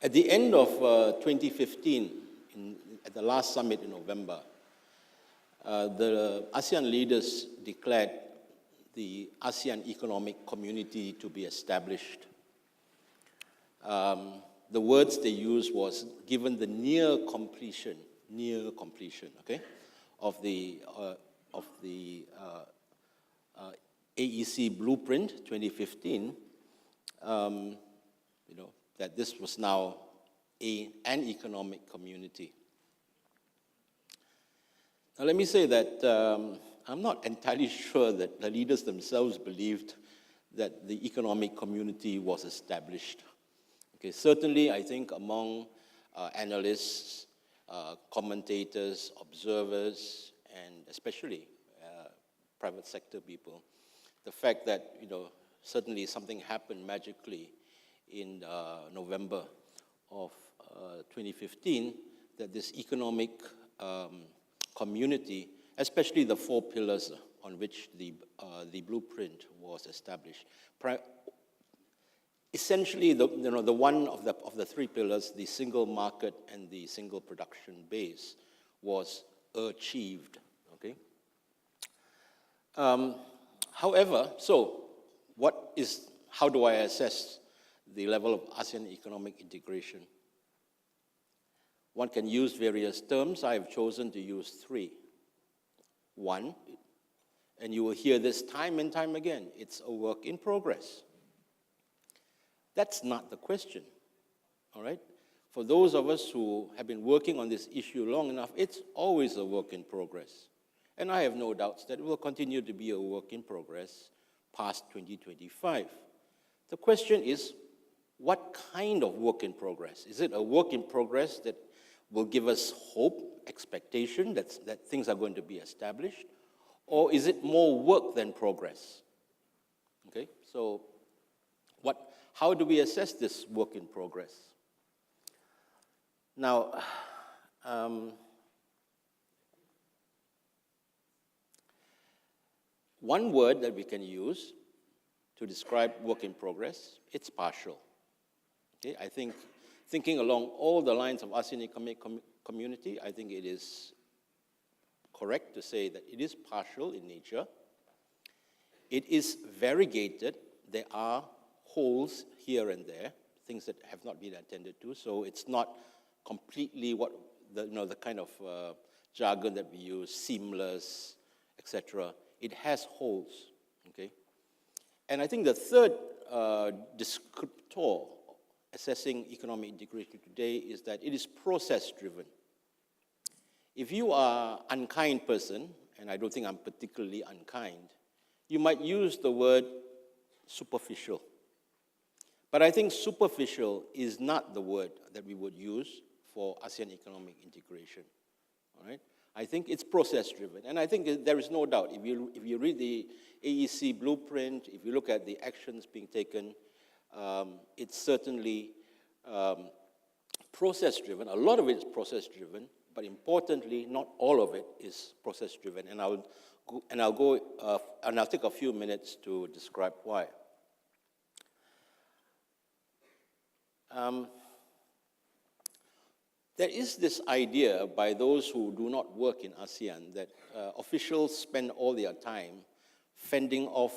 At the end of 2015, at the last summit in November, the ASEAN leaders declared the ASEAN Economic Community to be established. The words they used was, given the near completion, okay, of the AEC Blueprint 2015, that this was now an economic community. Now let me say that I'm not entirely sure that the leaders themselves believed that the economic community was established. Okay, certainly I think among analysts, commentators, observers, and especially private sector people, the fact that, certainly something happened magically in November of 2015, that this economic community, especially the 4 pillars on which the blueprint was established. Essentially, the one of the 3 pillars, the single market and the single production base, was achieved. Okay. However, how do I assess the level of ASEAN economic integration? One can use various terms. I have chosen to use 3. 1, and you will hear this time and time again, it's a work in progress. That's not the question, all right? For those of us who have been working on this issue long enough, it's always a work in progress. And I have no doubts that it will continue to be a work in progress past 2025. The question is, what kind of work in progress? Is it a work in progress that will give us hope, expectation that things are going to be established? Or is it more work than progress? Okay, so how do we assess this work in progress? Now, one word that we can use to describe work in progress, it's partial. Okay, I think thinking along all the lines of ASEAN Economic Community, I think it is correct to say that it is partial in nature. It is variegated. There are holes here and there, things that have not been attended to, so it's not completely what the kind of jargon that we use, seamless, etc. It has holes, okay? And I think the third descriptor assessing economic integration today is that it is process-driven. If you are an unkind person, and I don't think I'm particularly unkind, you might use the word superficial. But I think superficial is not the word that we would use for ASEAN economic integration, all right? I think it's process-driven, and I think there is no doubt. If you read the AEC blueprint, if you look at the actions being taken, it's certainly process-driven. A lot of it is process-driven, but importantly, not all of it is process-driven. And I'll take a few minutes to describe why. There is this idea by those who do not work in ASEAN that officials spend all their time fending off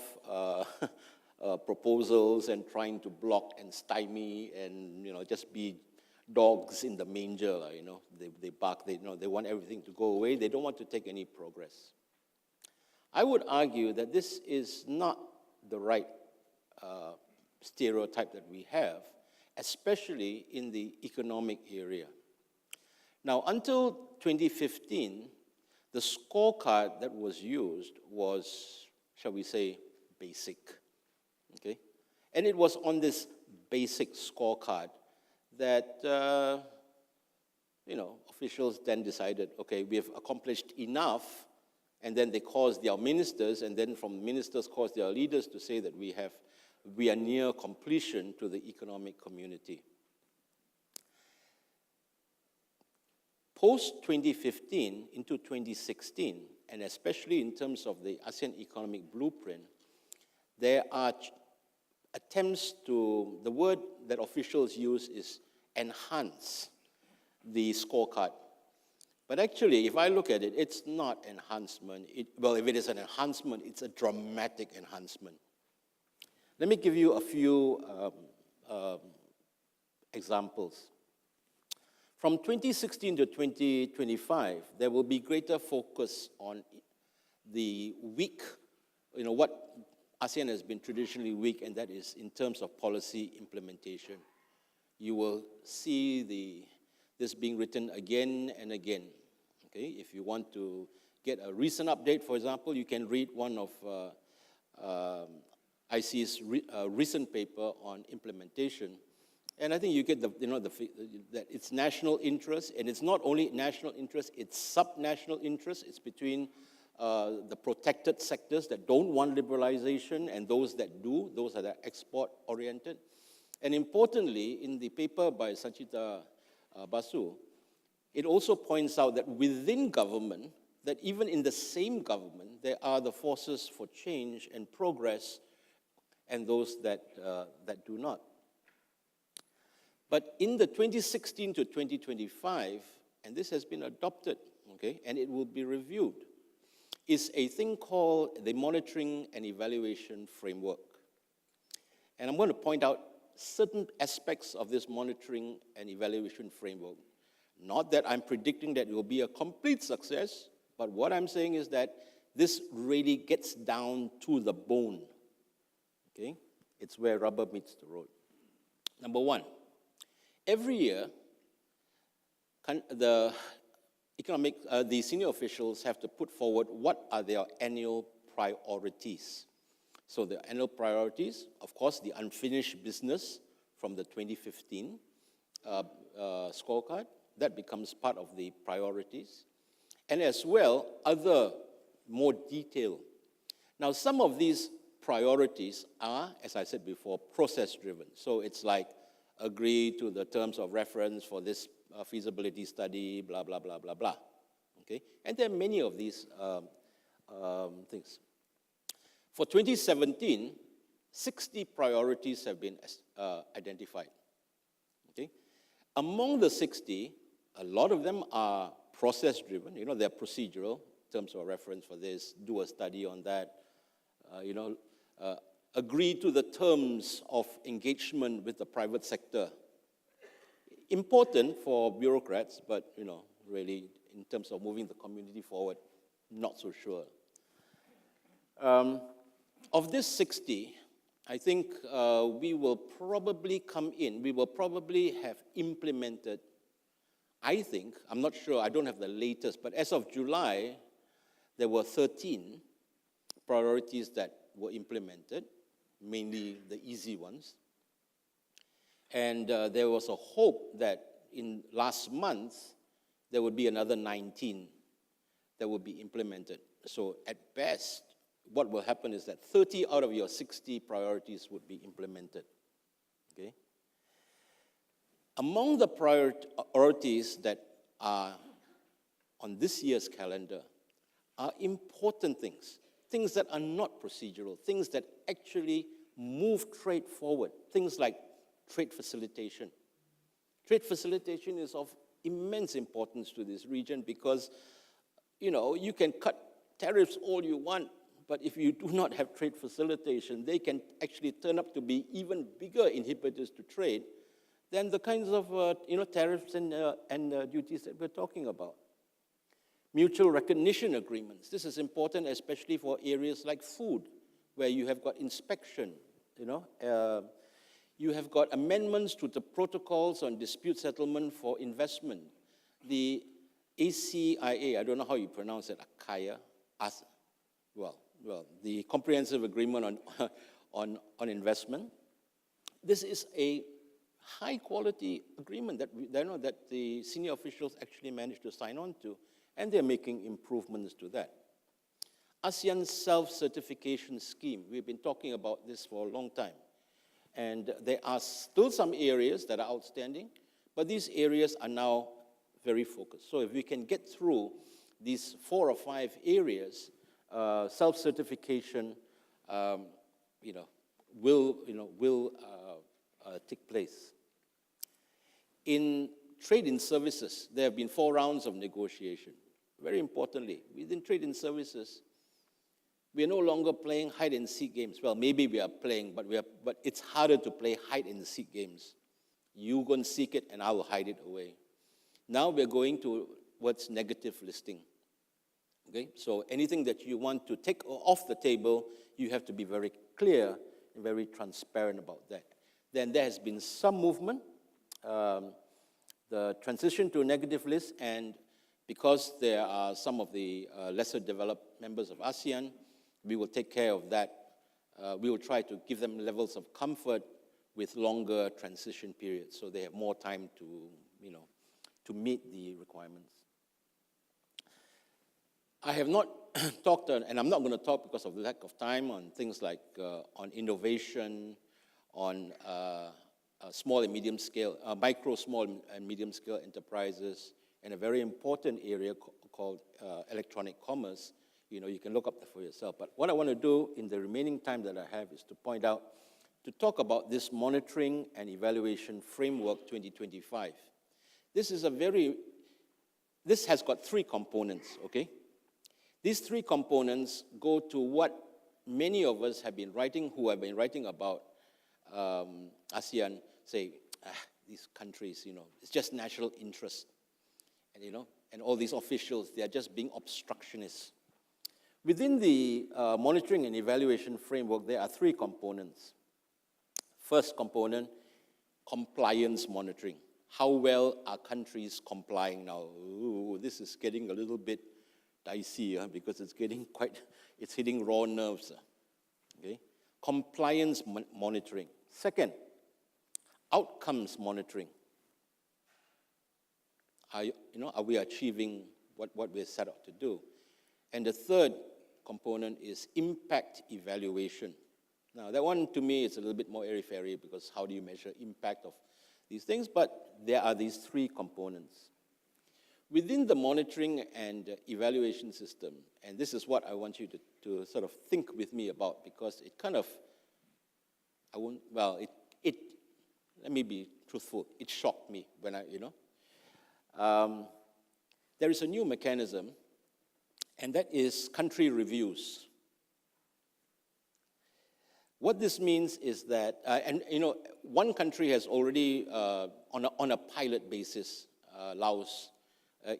proposals and trying to block and stymie and just be dogs in the manger. They bark. They want everything to go away. They don't want to take any progress. I would argue that this is not the right stereotype that we have, especially in the economic area. Now, until 2015, the scorecard that was used was, shall we say, basic, okay? And it was on this basic scorecard that, officials then decided, okay, we have accomplished enough, and then they caused their ministers, and then from ministers caused their leaders to say that we are near completion to the economic community. Post-2015 into 2016, and especially in terms of the ASEAN Economic Blueprint, there are attempts to, the word that officials use is enhance the scorecard. But actually, if I look at it, it's not enhancement. Well, if it is an enhancement, it's a dramatic enhancement. Let me give you a few examples. From 2016 to 2025, there will be greater focus on the weak, what ASEAN has been traditionally weak, and that is in terms of policy implementation. You will see this being written again and again. Okay, if you want to get a recent update, for example, you can read one of IC's recent paper on implementation. And I think you get that it's national interest, and it's not only national interest, it's subnational interest. It's between the protected sectors that don't want liberalization and those that do, those that are export-oriented. And importantly, in the paper by Sanchita Basu, it also points out that within government, that even in the same government, there are the forces for change and progress and those that do not. But in the 2016 to 2025, and this has been adopted, okay, and it will be reviewed, is a thing called the Monitoring and Evaluation Framework. And I'm going to point out certain aspects of this monitoring and evaluation framework. Not that I'm predicting that it will be a complete success, but what I'm saying is that this really gets down to the bone, okay? It's where rubber meets the road. Number one, every year, the senior officials have to put forward what are their annual priorities. So the annual priorities, of course, the unfinished business from the 2015 scorecard, that becomes part of the priorities. And as well, other more detailed. Now, some of these priorities are, as I said before, process-driven. So it's like agree to the terms of reference for this feasibility study, blah, blah, blah, blah, blah. Okay? And there are many of these things. For 2017, 60 priorities have been identified. Okay? Among the 60, a lot of them are process-driven. They're procedural, terms of reference for this, do a study on that, agree to the terms of engagement with the private sector. Important for bureaucrats, but, really, in terms of moving the community forward, not so sure. Of this 60, I think we will probably have implemented, I think, I'm not sure, I don't have the latest, but as of July, there were 13 priorities that were implemented, mainly the easy ones. And there was a hope that in last month, there would be another 19 that would be implemented. So at best, what will happen is that 30 out of your 60 priorities would be implemented, okay? Among the priorities that are on this year's calendar are important things, things that are not procedural, things that actually move trade forward, things like trade facilitation. Trade facilitation is of immense importance to this region because, you can cut tariffs all you want, but if you do not have trade facilitation, they can actually turn up to be even bigger inhibitors to trade than the kinds of tariffs and duties that we're talking about. Mutual recognition agreements. This is important, especially for areas like food, where you have got inspection. You have got amendments to the protocols on dispute settlement for investment. The ACIA, I don't know how you pronounce it, ACIA, the Comprehensive Agreement on Investment. This is a high-quality agreement that the senior officials actually managed to sign on to, and they're making improvements to that. ASEAN self-certification scheme, we've been talking about this for a long time, and there are still some areas that are outstanding, but these areas are now very focused. So if we can get through these 4 or 5 areas, self-certification, will take place. In trade in services, there have been 4 rounds of negotiation. Very importantly, within trade in services, we are no longer playing hide-and-seek games. Well, maybe we are playing, but it's harder to play hide-and-seek games. You go and seek it, and I will hide it away. Now we're going towards negative listing. Okay? So anything that you want to take off the table, you have to be very clear and very transparent about that. Then there has been some movement, the transition to a negative list, and because there are some of the lesser developed members of ASEAN, we will take care of that. We will try to give them levels of comfort with longer transition periods, so they have more time to meet the requirements. I have not talked, and I'm not going to talk because of lack of time, on things like on innovation, on small and medium scale, micro, small, and medium scale enterprises, and a very important area called electronic commerce. You can look up that for yourself. But what I want to do in the remaining time that I have is to point out, to talk about this monitoring and evaluation framework 2025. This has got 3 components, okay? These 3 components go to what many of us have been writing, who have been writing about ASEAN, say, these countries, it's just national interest. And all these officials, they are just being obstructionists. Within the monitoring and evaluation framework, there are 3 components. First component, compliance monitoring. How well are countries complying now? Ooh, this is getting a little bit dicey because it's hitting raw nerves. Okay? Compliance monitoring. Second, outcomes monitoring. Are we achieving what we're set out to do? And the third component is impact evaluation. Now, that one, to me, is a little bit more airy-fairy because how do you measure impact of these things? But there are these 3 components. Within the monitoring and evaluation system, and this is what I want you to sort of think with me about, because it kind of, let me be truthful, it shocked me when there is a new mechanism, and that is country reviews. What this means is that, one country has already, on a pilot basis, Laos,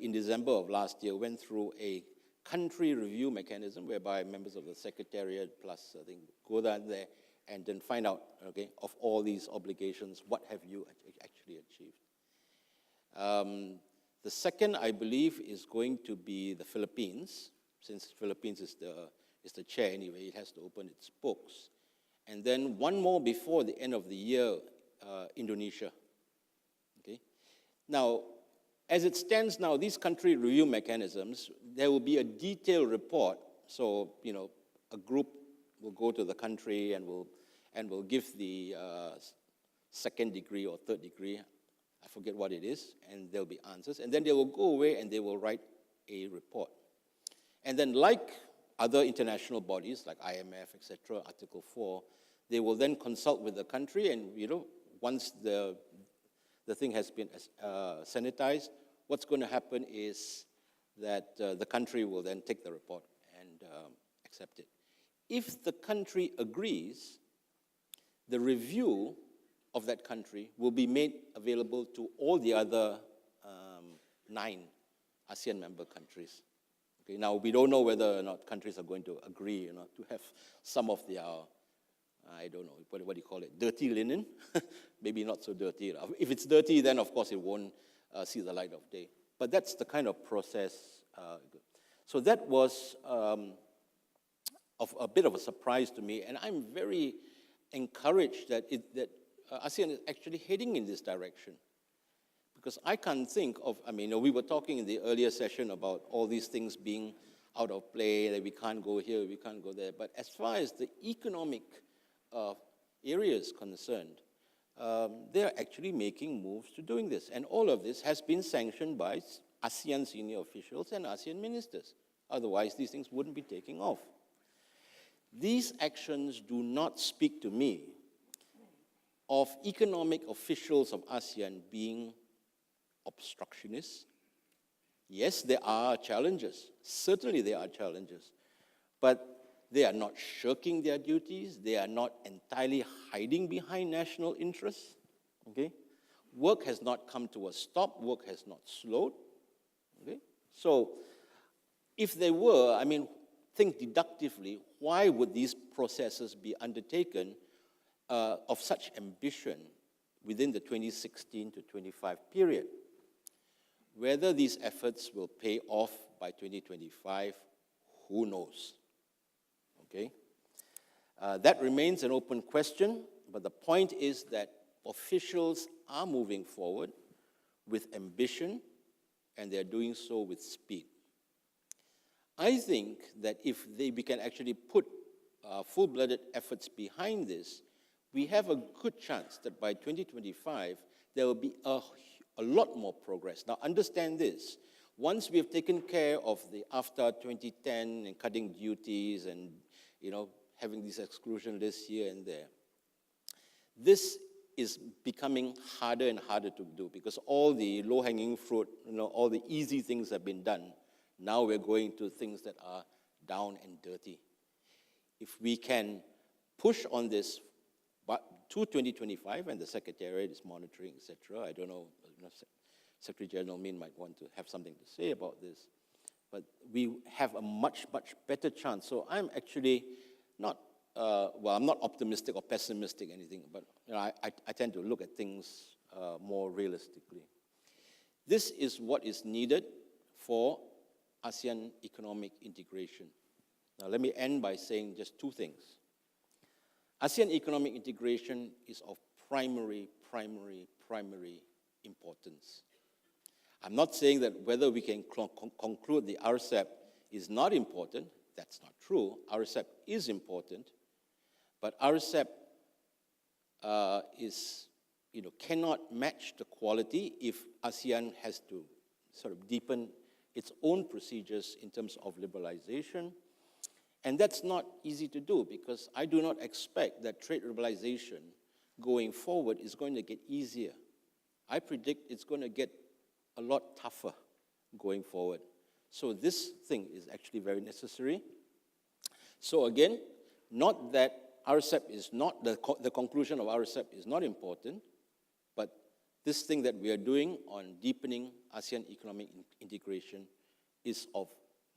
in December of last year, went through a country review mechanism whereby members of the Secretariat plus, I think, go down there and then find out, okay, of all these obligations, what have you actually achieved? The second, I believe, is going to be the Philippines. Since the Philippines is the chair anyway, it has to open its books. And then one more before the end of the year, Indonesia. Okay. Now, as it stands now, these country review mechanisms, there will be a detailed report. So, a group will go to the country and will give the 2nd degree or 3rd degree, I forget what it is, and there'll be answers. And then they will go away and they will write a report. And then, like other international bodies, like IMF, etc., Article 4, they will then consult with the country, and once the thing has been sanitized, what's going to happen is that the country will then take the report and accept it. If the country agrees, the review of that country will be made available to all the other 9 ASEAN member countries. Okay, now, we don't know whether or not countries are going to agree to have some of their, I don't know, what do you call it, dirty linen? Maybe not so dirty. If it's dirty, then of course it won't see the light of day. But that's the kind of process. So that was of a bit of a surprise to me, and I'm very encouraged that ASEAN is actually heading in this direction. Because I can't think of, we were talking in the earlier session about all these things being out of play, that we can't go here, we can't go there. But as far as the economic area is concerned, they're actually making moves to doing this. And all of this has been sanctioned by ASEAN senior officials and ASEAN ministers. Otherwise, these things wouldn't be taking off. These actions do not speak to me of economic officials of ASEAN being obstructionist. Yes, there are challenges. Certainly there are challenges. But they are not shirking their duties. They are not entirely hiding behind national interests. Okay? Work has not come to a stop. Work has not slowed. Okay? So if they were, I mean, think deductively, why would these processes be undertaken of such ambition within the 2016 to 25 period? Whether these efforts will pay off by 2025, who knows? Okay? That remains an open question, but the point is that officials are moving forward with ambition, and they're doing so with speed. I think that if we can actually put full-blooded efforts behind this, we have a good chance that by 2025, there will be a lot more progress. Now, understand this. Once we have taken care of the after 2010 and cutting duties and, having these exclusion lists here and there, this is becoming harder and harder to do because all the low-hanging fruit, all the easy things have been done. Now we're going to things that are down and dirty. If we can push on this to 2025, and the Secretariat is monitoring, etc. I don't know, Secretary General Min might want to have something to say about this, but we have a much, much better chance. So I'm actually not, I'm not optimistic or pessimistic or anything, but I tend to look at things more realistically. This is what is needed for ASEAN economic integration. Now, let me end by saying just two things. ASEAN economic integration is of primary importance. I'm not saying that whether we can conclude the RCEP is not important. That's not true. RCEP is important, but RCEP cannot match the quality if ASEAN has to sort of deepen its own procedures in terms of liberalization. And that's not easy to do because I do not expect that trade liberalization going forward is going to get easier. I predict it's going to get a lot tougher going forward. So this thing is actually very necessary. So again, not that RCEP is not, the conclusion of RCEP is not important, but this thing that we are doing on deepening ASEAN economic integration is of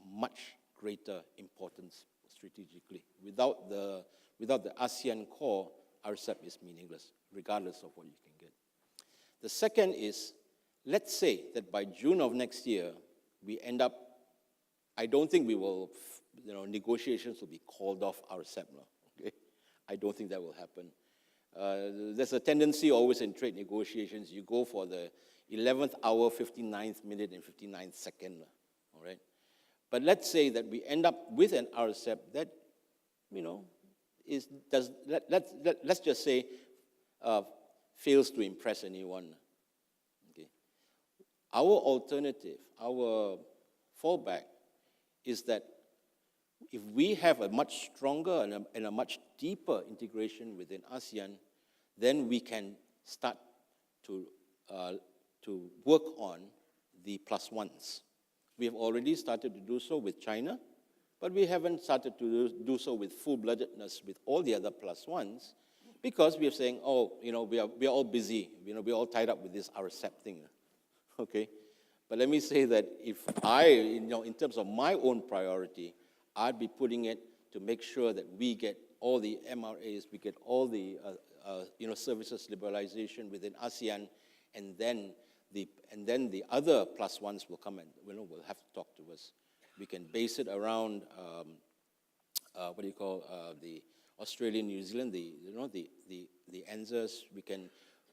much greater importance strategically. Without the ASEAN core, RCEP is meaningless, regardless of what you can get. The second is, let's say that by June of next year, we end up, I don't think we will, negotiations will be called off RCEP. Okay? I don't think that will happen. There's a tendency always in trade negotiations, you go for the 11th hour, 59th minute, and 59th second. All right? But let's say that we end up with an RCEP that, let's just say, fails to impress anyone. Okay. Our alternative, our fallback, is that if we have a much stronger and a much deeper integration within ASEAN, then we can start to work on the plus ones. We have already started to do so with China, but we haven't started to do so with full-bloodedness with all the other plus ones, because we are saying, we are all busy, we're all tied up with this RCEP thing, okay? But let me say that if I, in terms of my own priority, I'd be putting it to make sure that we get all the MRAs, we get all the services liberalization within ASEAN, and then the other plus ones will come and will have to talk to us. We can base it around the Australia, New Zealand, the ANZUS.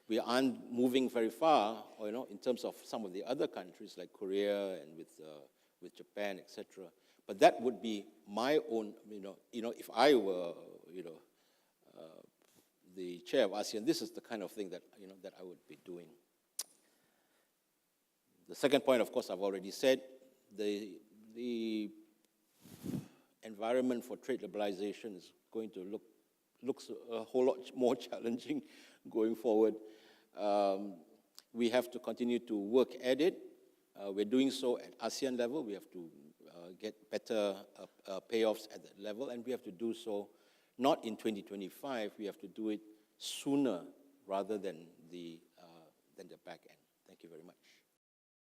We aren't moving very far, in terms of some of the other countries like Korea and with Japan, etc. But that would be my own, if I were, the chair of ASEAN, this is the kind of thing that that I would be doing. The second point, of course, I've already said, the environment for trade liberalization is going to looks a whole lot more challenging going forward. We have to continue to work at it. We're doing so at ASEAN level. We have to get better payoffs at that level, and we have to do so not in 2025. We have to do it sooner rather than the back end. Thank you very much.